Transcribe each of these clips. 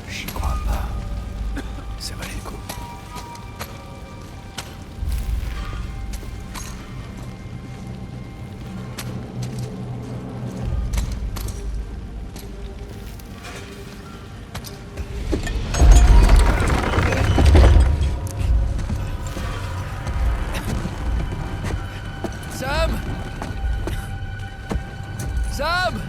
J'y crois pas. Ça valait le coup. Sam! Sam!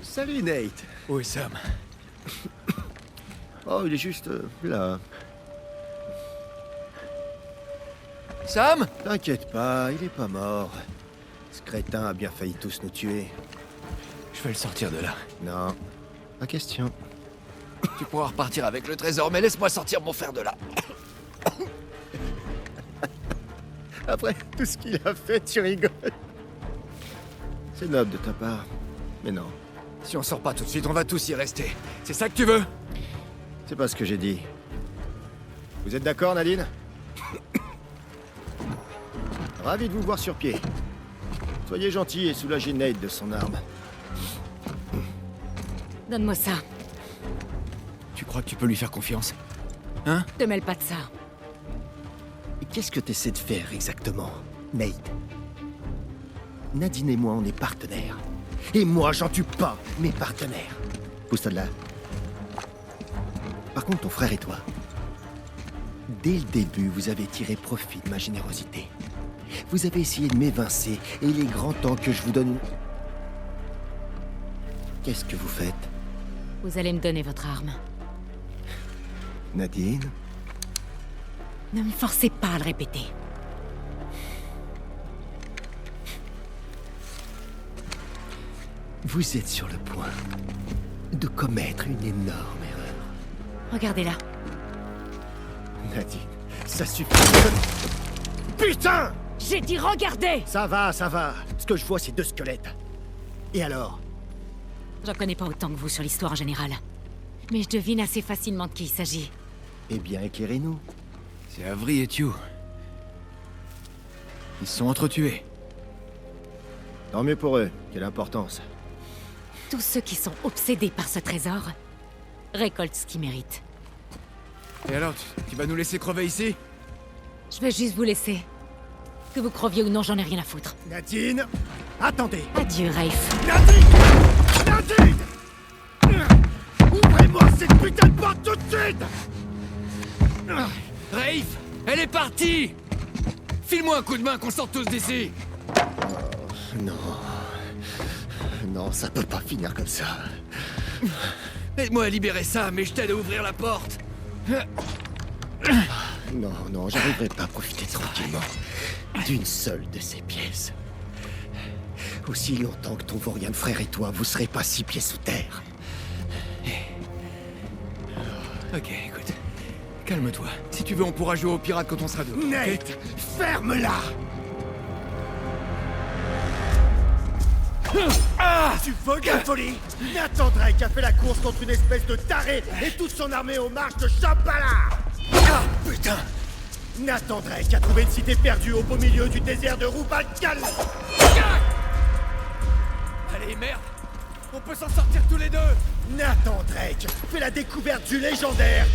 Salut Nate. Où est Sam? Oh, il est juste là. Sam? T'inquiète pas, il est pas mort. Ce crétin a bien failli tous nous tuer. Je vais le sortir de là. Non, pas question. Tu pourras repartir avec le trésor, mais laisse-moi sortir mon frère de là. Après tout ce qu'il a fait, tu rigoles. C'est noble de ta part, mais non. Si on sort pas tout de suite, on va tous y rester. C'est ça que tu veux? C'est pas ce que j'ai dit. Vous êtes d'accord, Nadine? Ravi de vous voir sur pied. Soyez gentil et soulagez Nate de son arme. Donne-moi ça. Tu crois que tu peux lui faire confiance? Hein? Te mêle pas de ça. Et qu'est-ce que t'essaies de faire exactement, Nate? Nadine et moi, on est partenaires. Et moi, j'en tue pas mes partenaires. Pousse-toi de là. Par contre, ton frère et toi, dès le début, vous avez tiré profit de ma générosité. Vous avez essayé de m'évincer, et il est grand temps que je vous donne une... Qu'est-ce que vous faites, Vous allez me donner votre arme. Nadine? Ne me forcez pas à le répéter. Vous êtes sur le point de commettre une énorme erreur. Regardez-la. Nadine, ça suffit. Putain! J'ai dit regardez! Ça va, ça va. Ce que je vois, c'est deux squelettes. Et alors? J'en connais pas autant que vous sur l'histoire en général. Mais je devine assez facilement de qui il s'agit. Eh bien, éclairez-nous. C'est Avery et Tew. Ils se sont entretués. Tant mieux pour eux. Quelle importance. Tous ceux qui sont obsédés par ce trésor récoltent ce qu'ils méritent. Et alors, tu vas nous laisser crever ici? Je vais juste vous laisser. Que vous creviez ou non, j'en ai rien à foutre. Nadine! Attendez! Adieu, Rafe. Nadine! Nadine! Ouvrez-moi cette putain de porte tout de suite! Rafe! Elle est partie! File-moi un coup de main qu'on sorte tous d'ici! Non... Non, ça peut pas finir comme ça. Aide-moi à libérer ça, mais je t'aide à ouvrir la porte! Non, non, j'arriverai pas à profiter tranquillement d'une seule de ces pièces. Aussi longtemps que ton vaurien de frère et toi, vous serez pas 6 pieds sous terre. Ok, écoute. Calme-toi. Si tu veux, on pourra jouer aux pirates quand on sera dehors. Nate, ferme-la! Ah! Tu vogues la folie! Nathan Drake a fait la course contre une espèce de taré et toute son armée aux marches de Shambhala! Ah, putain! Nathan Drake a trouvé une cité perdue au beau milieu du désert de Rubalcaba! Allez, merde! On peut s'en sortir tous les deux! Nathan Drake fait la découverte du légendaire...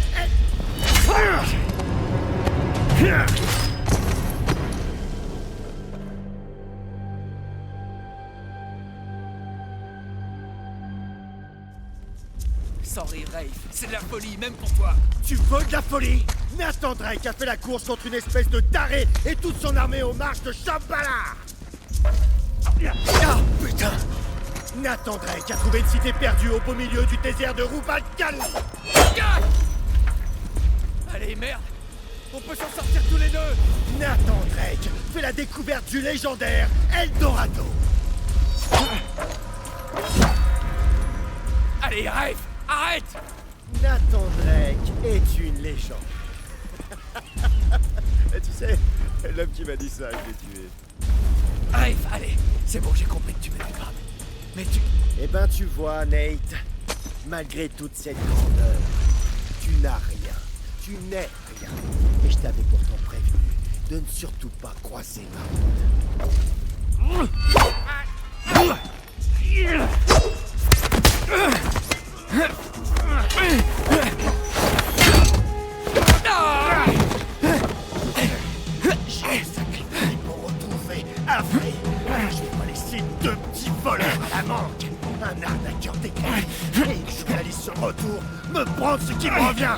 Sorry, Rafe. C'est de la folie, même pour toi. Tu veux de la folie? Nathan Drake a fait la course contre une espèce de taré et toute son armée aux marches de Shambhala. Ah, putain! Nathan Drake a trouvé une cité perdue au beau milieu du désert de Rubalcali. Allez, merde. On peut s'en sortir tous les deux. Nathan Drake fait la découverte du légendaire Eldorado. Allez, Rafe, arrête. Nathan Drake est une légende. Et tu sais, l'homme qui m'a dit ça, je l'ai tué. Rafe, allez. C'est bon, j'ai compris que tu veux du grave. Mais tu... Eh ben tu vois, Nate, malgré toute cette grandeur, tu n'as rien. Tu n'es rien. Et je t'avais pourtant prévenu de ne surtout pas croiser ma route. J'ai sacrifié pour retrouver Avery. Je vais pas laisser deux petits voleurs à la manque. Un arnaqueur déclaré et une journaliste sur le retour me prendre ce qui me revient.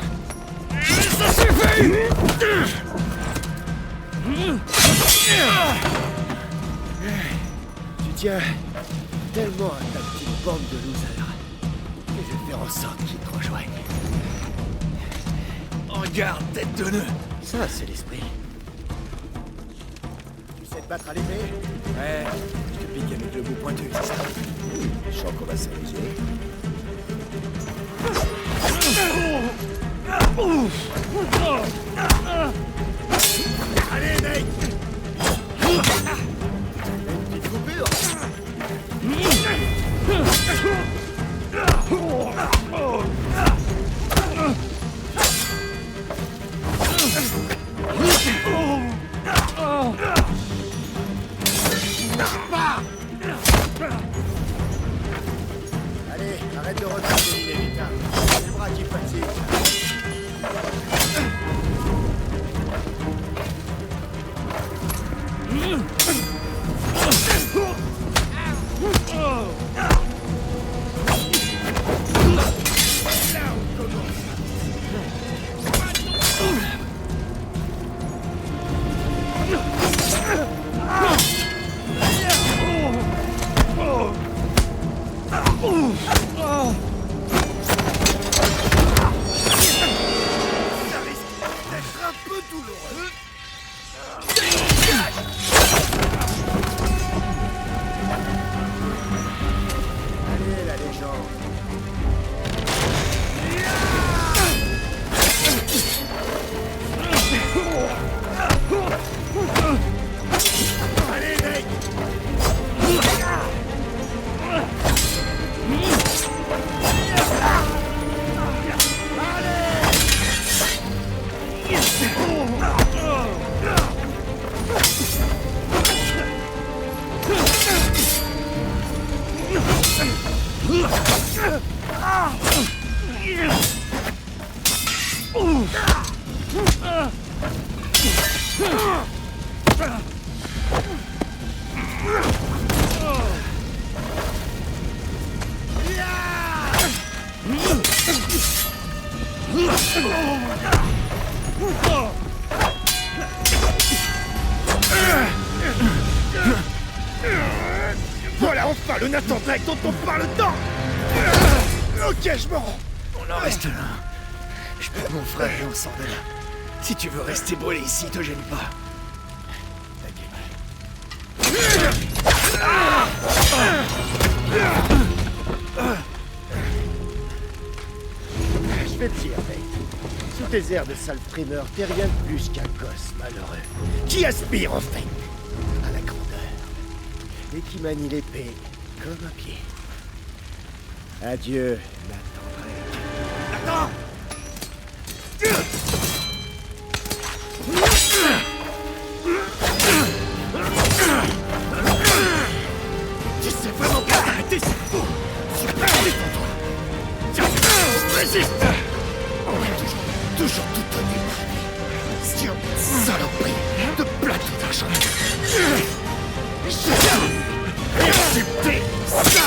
Ça suffit! Tu tiens tellement à ta petite bande de losers que je vais faire en sorte qu'ils te rejoignent. Regarde, tête de nœud. Ça, c'est l'esprit. Tu sais te battre à l'épée? Ouais, je te pique avec le bout pointu, c'est ça. Je sens qu'on va s'amuser. Allez, Nate! Une petite coupure? Allez, arrête de retarder l'inévitable. C'est le bras qui fatigue. Ça risque d'être un peu douloureux. Allez, la légende. Allez, Nate! Voilà enfin le Nathan Drake dont on parle tant. Ok, je me rends. On en reste là. Je perds mon frère et on sort de là. Si tu veux rester brûlé ici, te gêne pas. Je vais te dire, mec. Sous tes airs de sale frimeur, t'es rien de plus qu'un gosse malheureux. Qui aspire, en fait, à la grandeur. Et qui manie l'épée comme un pied. Adieu, Nathan Drake. Nathan! Tu sais vraiment pas arrêter, c'est fou! Super vite en toi! Tiens, résiste! On est toujours tout tenu par lui. Sur saloperie de plateau d'argent. J'ai accepté ça!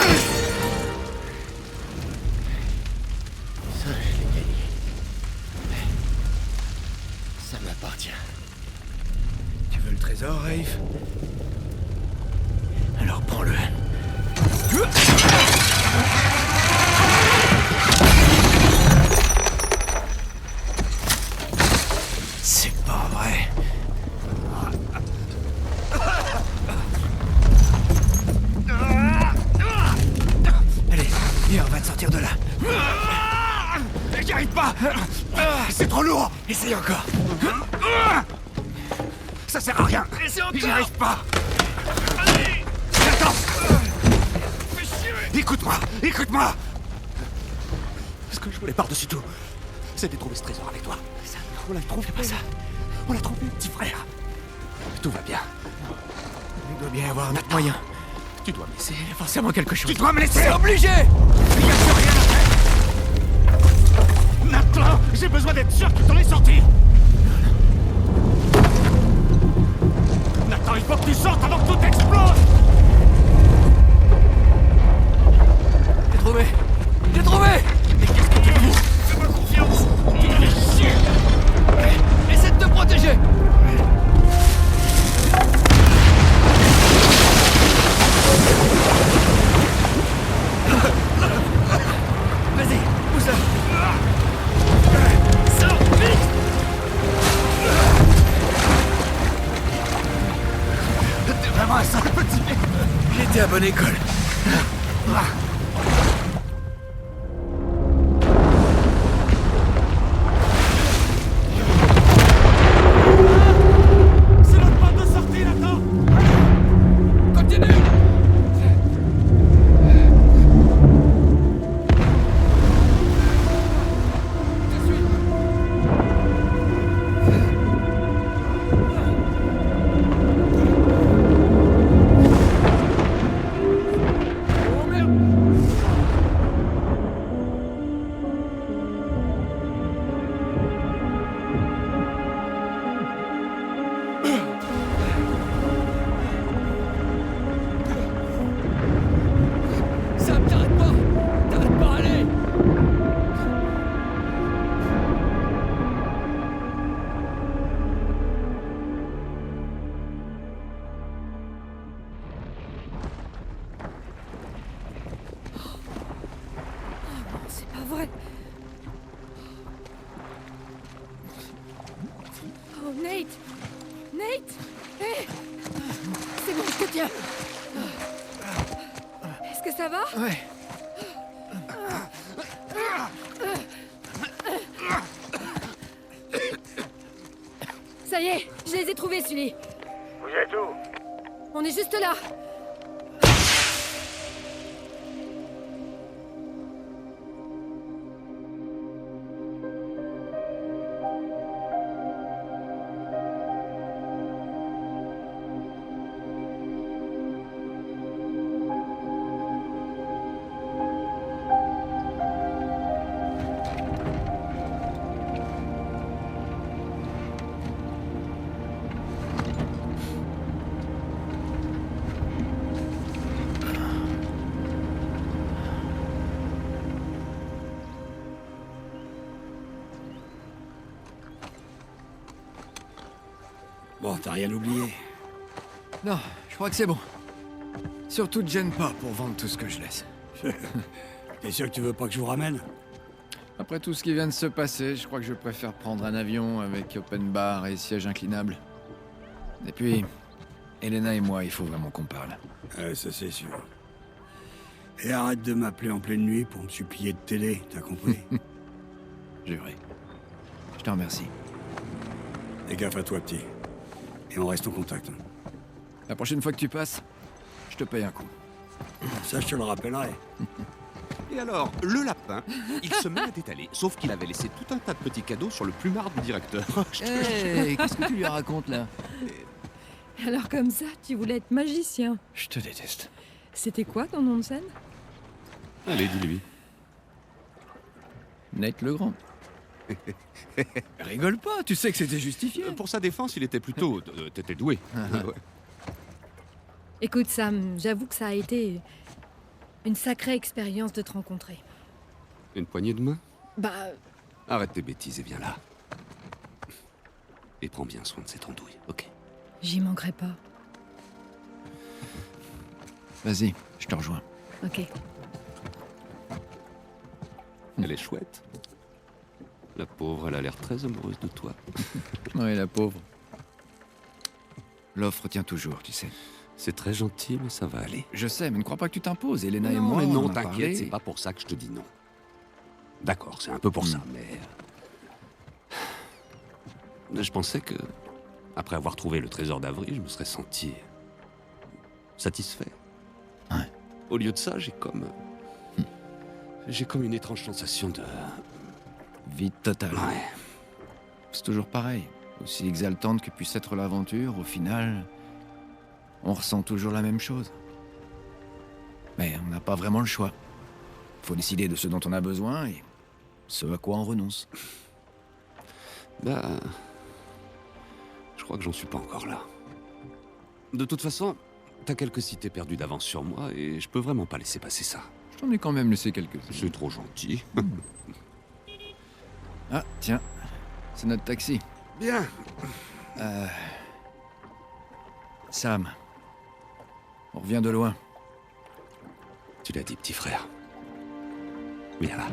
devrait te sortir de là. J'y arrive pas. C'est trop lourd. Essaye encore. Ça sert à rien. Essaye encore. J'y arrive pas. Allez. Attends. Fais chier. Écoute-moi. Écoute-moi. Ce que je voulais par-dessus tout, c'est de trouver ce trésor avec toi. Ça, On l'a trouvé. pas ça. On l'a trouvé, petit frère. Tout va bien. Il doit bien y avoir un autre moyen. Tu dois me laisser. Il y a forcément quelque chose. Tu dois me laisser. C'est obligé. Il n'y a plus rien à faire. Maintenant, j'ai besoin d'être sûr que tu t'en es sorti. Nathan, il faut que tu sortes avant que tout explose. J'ai trouvé. J'ai trouvé. Mais qu'est-ce que tu fous? Fais-moi confiance. Tu me fais chier. Essaie de te protéger. Vas-y, pousse-la. Sors, vite. T'es vraiment un sale petit. J'étais à bonne école. C'est notre porte de sortie, Nathan. Continue. Je suis. Oh merde. Sam, t'arrêtes pas. T'arrêtes pas, allez. C'est pas vrai. Oh, Nate! Nate! Hé! C'est bon, je te tiens. Est-ce que ça va? Ouais. Ça y est, je les ai trouvés, Sully. Vous êtes où? On est juste là. Bon, t'as rien oublié. Non, je crois que c'est bon. Surtout te gêne pas pour vendre tout ce que je laisse. T'es sûr que tu veux pas que je vous ramène? Après tout ce qui vient de se passer, je crois que je préfère prendre un avion avec open bar et siège inclinable. Et puis, Elena et moi, il faut vraiment qu'on parle. Ça c'est sûr. Et arrête de m'appeler en pleine nuit pour me supplier de t'aider, t'as compris? Juré. Je te remercie. Fais gaffe à toi, petit. Et on reste en contact. La prochaine fois que tu passes, je te paye un coup. Ça, je te le rappellerai. Et alors, le lapin, il se met à détaler, sauf qu'il avait laissé tout un tas de petits cadeaux sur le plumard du directeur. Hé, qu'est-ce que tu lui racontes là? Alors comme ça, tu voulais être magicien. Je te déteste. C'était quoi ton nom de scène? Allez, dis-lui. Nate Legrand. Rigole pas, tu sais que c'était justifié. Pour sa défense, il était plutôt... T'étais doué. Ouais. Écoute Sam, j'avoue que ça a été une sacrée expérience de te rencontrer. Une poignée de main? Bah, Arrête tes bêtises et viens là. Et prends bien soin de cette andouille, ok? j'y manquerai pas. Vas-y, je te rejoins. Ok. Elle est chouette. La pauvre, elle a l'air très amoureuse de toi. Oui, la pauvre. L'offre tient toujours, tu sais. C'est très gentil, mais ça va aller. Je sais, mais ne crois pas que tu t'imposes. Elena et Non, moi, mais on non, en a t'inquiète, parlé. c'est pas pour ça que je te dis non. D'accord, c'est un peu pour ça, mais... Je pensais que, après avoir trouvé le trésor d'Avril, je me serais senti... satisfait. Ouais. Au lieu de ça, j'ai comme... J'ai comme une étrange sensation de... Vide total. Ouais. C'est toujours pareil. Aussi exaltante que puisse être l'aventure, au final, on ressent toujours la même chose. Mais on n'a pas vraiment le choix. Faut décider de ce dont on a besoin et ce à quoi on renonce. Bah... Je crois que j'en suis pas encore là. De toute façon, t'as quelques cités perdues d'avance sur moi et je peux vraiment pas laisser passer ça. Je t'en ai quand même laissé quelques-unes. C'est trop gentil. Ah, tiens. C'est notre taxi. Bien. Sam. On revient de loin. Tu l'as dit, petit frère. Viens là.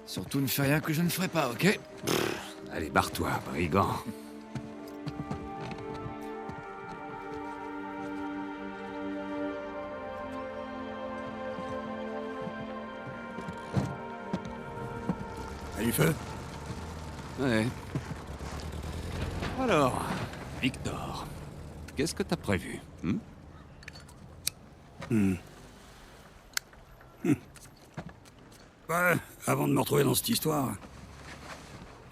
Surtout ne fais rien que je ne ferai pas, ok? Allez, barre-toi, brigand. T'as du feu? Ouais. Alors, Victor, qu'est-ce que t'as prévu Ouais, avant de me retrouver dans cette histoire,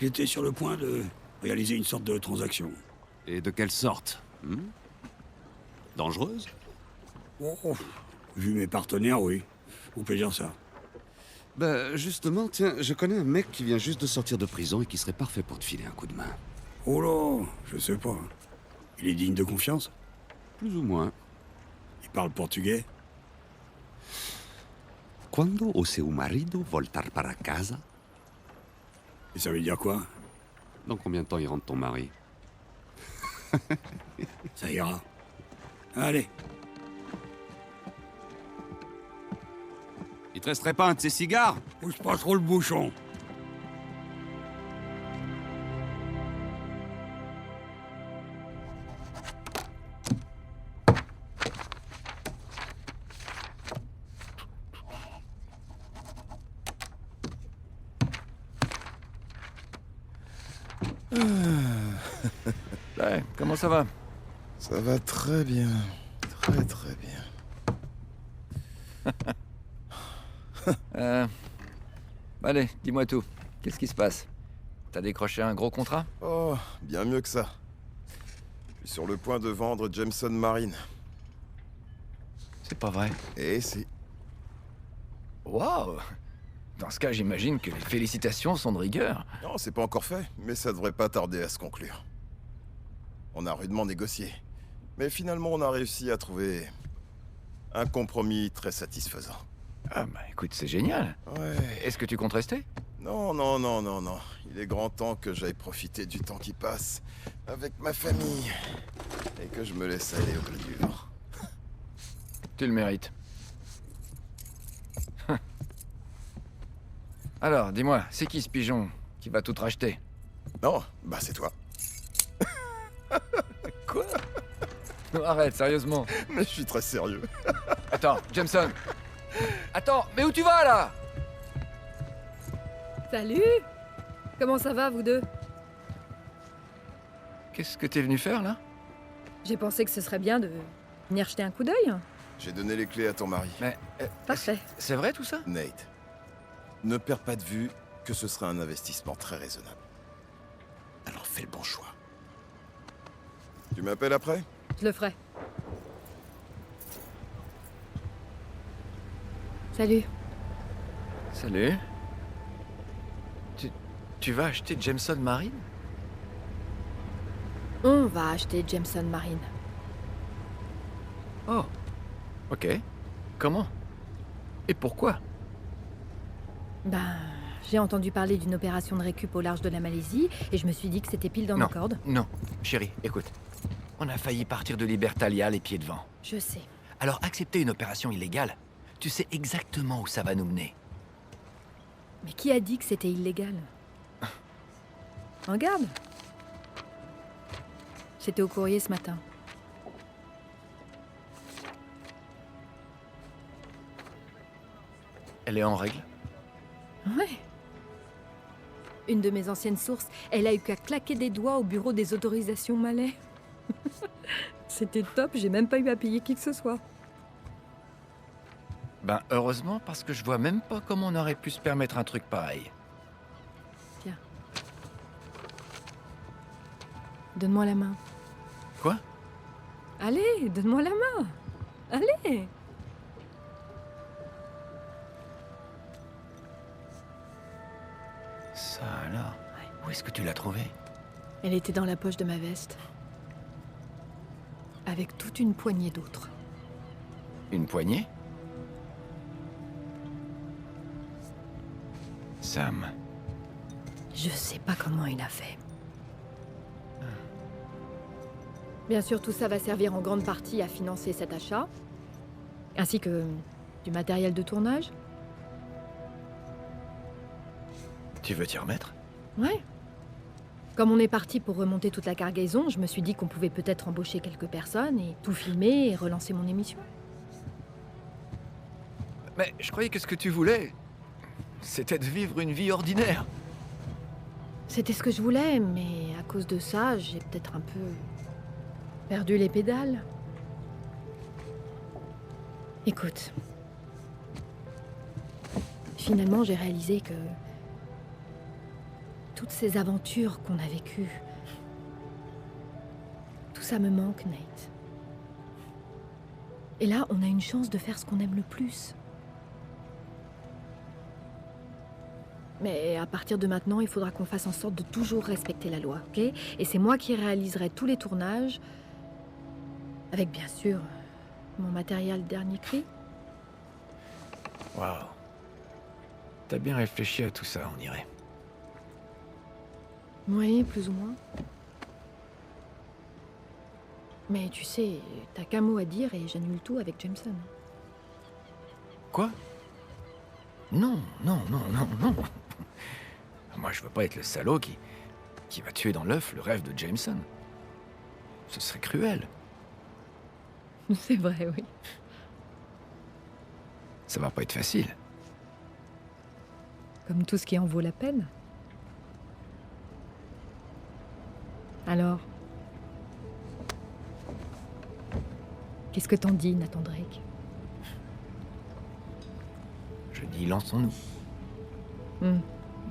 j'étais sur le point de réaliser une sorte de transaction. Et de quelle sorte Dangereuse? Oh, vu mes partenaires, oui. On peut dire ça. Bah, justement, tiens, je connais un mec qui vient juste de sortir de prison et qui serait parfait pour te filer un coup de main. Oh là, je sais pas. Il est digne de confiance? Plus ou moins. Il parle portugais? Quando o seu marido voltar para casa? Et ça veut dire quoi? Dans combien de temps il rentre ton mari? Ça ira. Allez. Il te resterait pas un de ces cigares? Pousse pas trop le bouchon. Ouais, comment ça va? Ça va très bien. Très très bien. Allez, dis-moi tout. Qu'est-ce qui se passe? T'as décroché un gros contrat? Oh, bien mieux que ça. Je suis sur le point de vendre Jameson Marine. C'est pas vrai. Et si. Waouh! Dans ce cas, j'imagine que les félicitations sont de rigueur. Non, c'est pas encore fait, mais ça devrait pas tarder à se conclure. On a rudement négocié. Mais finalement, on a réussi à trouver un compromis très satisfaisant. Ah bah écoute, c'est génial. Ouais. Est-ce que tu comptes rester? Non, non, non, non, non. Il est grand temps que j'aille profiter du temps qui passe avec ma famille. Et que je me laisse aller au gré du vent. Tu le mérites. Alors, dis-moi, c'est qui ce pigeon qui va tout racheter? Non, bah c'est toi. Quoi? Non, arrête, sérieusement. Mais je suis très sérieux. Attends, Jameson. Attends, mais où tu vas là? Salut! Comment ça va, vous deux? Qu'est-ce que t'es venu faire là? J'ai pensé que ce serait bien de venir jeter un coup d'œil. J'ai donné les clés à ton mari. Mais Parfait. c'est vrai tout ça? Nate, ne perds pas de vue que ce sera un investissement très raisonnable. Alors fais le bon choix. Tu m'appelles après? Je le ferai. Salut. Salut. Tu vas acheter Jameson Marine? On va acheter Jameson Marine. Oh. Ok. Comment? Et pourquoi? Ben, j'ai entendu parler d'une opération de récup au large de la Malaisie et je me suis dit que c'était pile dans nos cordes. Non, chérie, écoute. On a failli partir de Libertalia les pieds devant. Je sais. Alors accepter une opération illégale, tu sais exactement où ça va nous mener. Mais qui a dit que c'était illégal? Regarde. C'était au courrier ce matin. Elle est en règle? Ouais. Une de mes anciennes sources, elle a eu qu'à claquer des doigts au bureau des autorisations Malais. C'était top, j'ai même pas eu à payer qui que ce soit. Ben, heureusement, parce que je vois même pas comment on aurait pu se permettre un truc pareil. Tiens. Donne-moi la main. Quoi? Allez, donne-moi la main. Allez. Ça alors? Où est-ce que tu l'as trouvée? Elle était dans la poche de ma veste. Avec toute une poignée d'autres. Une poignée? Sam. Je sais pas comment il a fait. Bien sûr, tout ça va servir en grande partie à financer cet achat, ainsi que du matériel de tournage. Tu veux t'y remettre? Ouais. Comme on est parti pour remonter toute la cargaison, je me suis dit qu'on pouvait peut-être embaucher quelques personnes et tout filmer et relancer mon émission. Mais je croyais que ce que tu voulais, c'était de vivre une vie ordinaire. C'était ce que je voulais, mais à cause de ça, j'ai peut-être un peu perdu les pédales. Écoute. Finalement, j'ai réalisé que toutes ces aventures qu'on a vécues, tout ça me manque, Nate. Et là, on a une chance de faire ce qu'on aime le plus. Mais à partir de maintenant, il faudra qu'on fasse en sorte de toujours respecter la loi, ok? Et c'est moi qui réaliserai tous les tournages, avec bien sûr mon matériel dernier cri. Waouh. T'as bien réfléchi à tout ça, on dirait. Oui, plus ou moins. Mais tu sais, t'as qu'un mot à dire et j'annule tout avec Jameson. Quoi? Non, non, non, non, non. Moi, je veux pas être le salaud qui va tuer dans l'œuf le rêve de Jameson. Ce serait cruel. C'est vrai, oui. Ça va pas être facile. Comme tout ce qui en vaut la peine. Alors, qu'est-ce que t'en dis, Nathan Drake? Je dis, lançons-nous.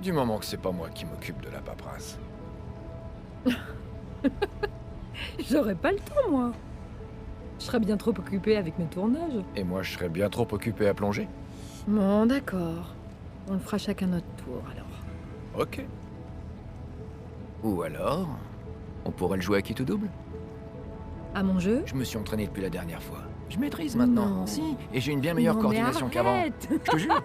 Du moment que c'est pas moi qui m'occupe de la paperasse. J'aurais pas le temps, moi. Je serais bien trop occupée avec mes tournages. Et moi, je serais bien trop occupé à plonger. Bon, d'accord. On le fera chacun notre tour, alors. Ok. Ou alors, on pourrait le jouer à qui tout double? À mon jeu? Je me suis entraîné depuis la dernière fois. Je maîtrise maintenant. Non. Si, et j'ai une bien meilleure Non, mais coordination qu'avant. arrête. Je te jure.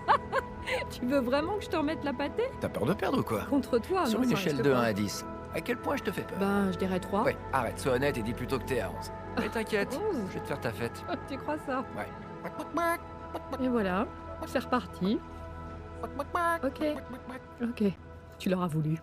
Tu veux vraiment que je te remette la pâtée? T'as peur de perdre ou quoi? Contre toi, Sur non, une ça échelle risque de pas. 1 à 10, à quel point je te fais peur? Ben, je dirais 3. Ouais, arrête, sois honnête et dis plutôt que t'es à 11. Mais t'inquiète, 11. je vais te faire ta fête. Tu crois ça? Ouais. Et voilà, c'est reparti. Ok. Ok. Tu l'auras voulu.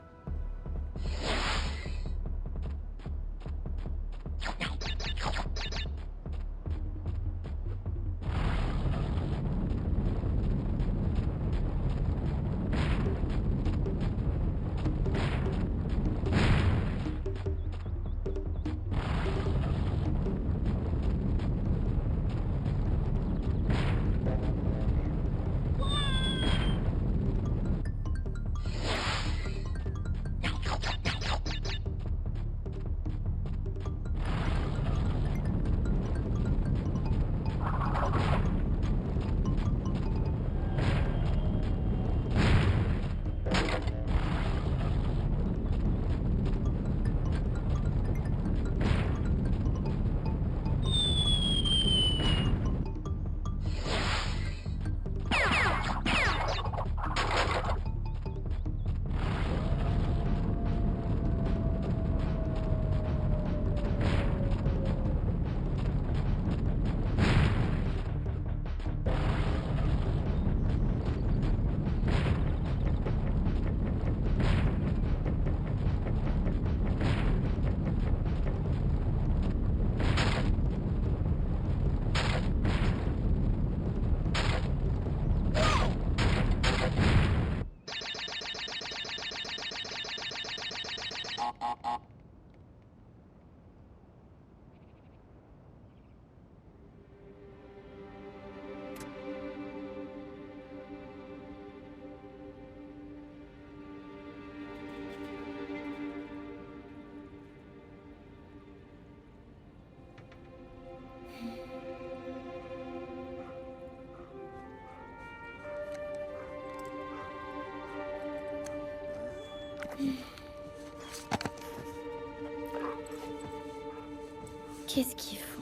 Qu'est-ce qu'ils font?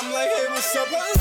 I'm like, hey, what's up?